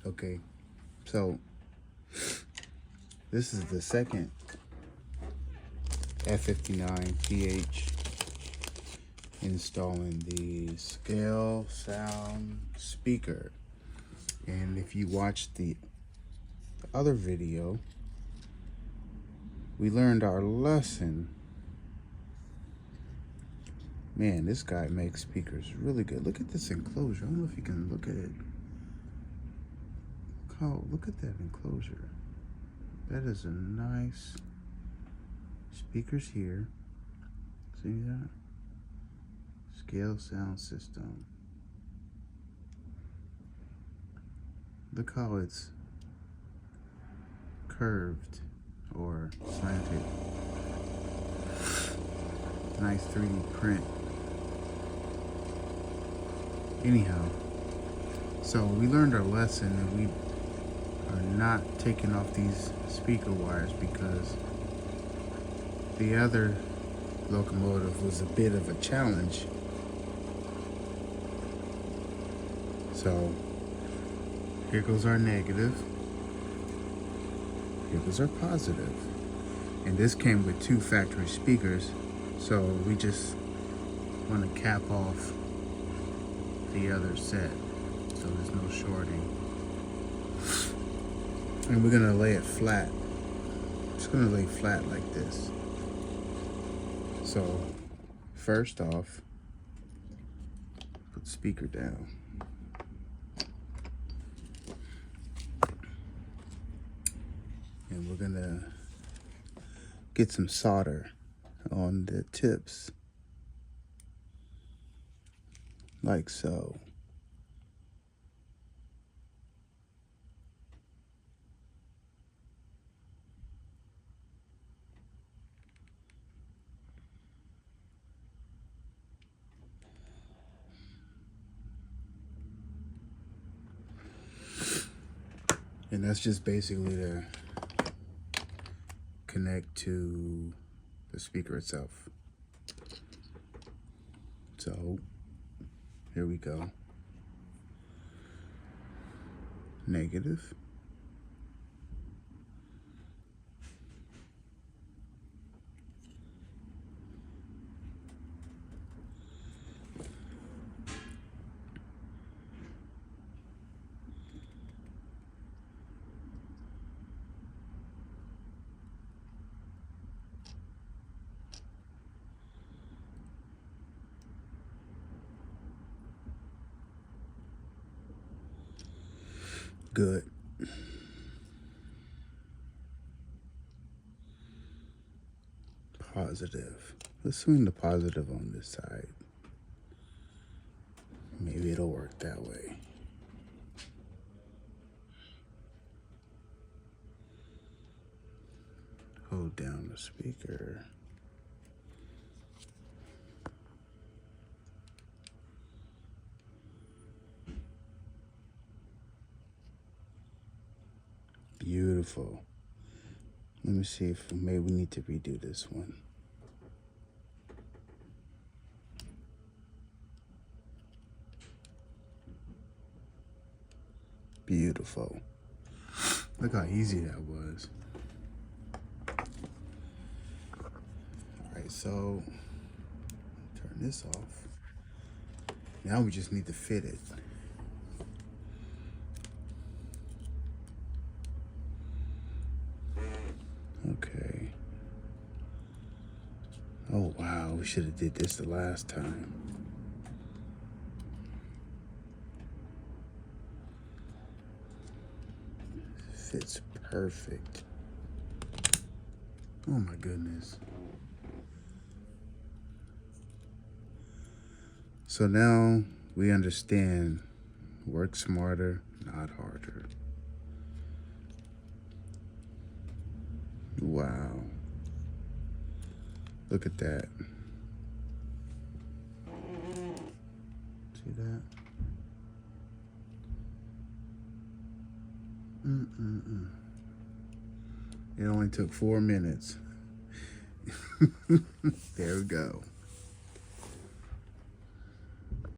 Okay, so this is the second F59PH installing the scale sound speaker. And if you watch the other video, we learned our lesson. Man, this guy makes speakers really good. Look at this enclosure. I don't know if you can look at it. Oh, look at that enclosure. That is a nice speakers here. See that? Scale sound system. Look how it's curved or slanted. Nice 3D print. Anyhow, so we learned our lesson and we are not taking off these speaker wires because the other locomotive was a bit of a challenge. So here goes our negative, here goes our positive. And this came with 2 factory speakers, so we just want to cap off the other set so there's no shorting. And we're gonna lay it flat. Just gonna lay flat like this. So first off, put the speaker down. And we're gonna get some solder on the tips, like so. And that's just basically to connect to the speaker itself. So here we go. Negative. Good. Positive. Let's swing the positive on this side. Maybe it'll work that way. Hold down the speaker. Beautiful. Let me see if maybe we need to redo this one. Beautiful. Look how easy that was. Alright, so turn this off. Now we just need to fit it. Okay. Oh wow, we should have did this the last time. Fits perfect. Oh my goodness. So now we understand, work smarter, not harder. Wow. Look at that. See that? It only took 4 minutes. There we go.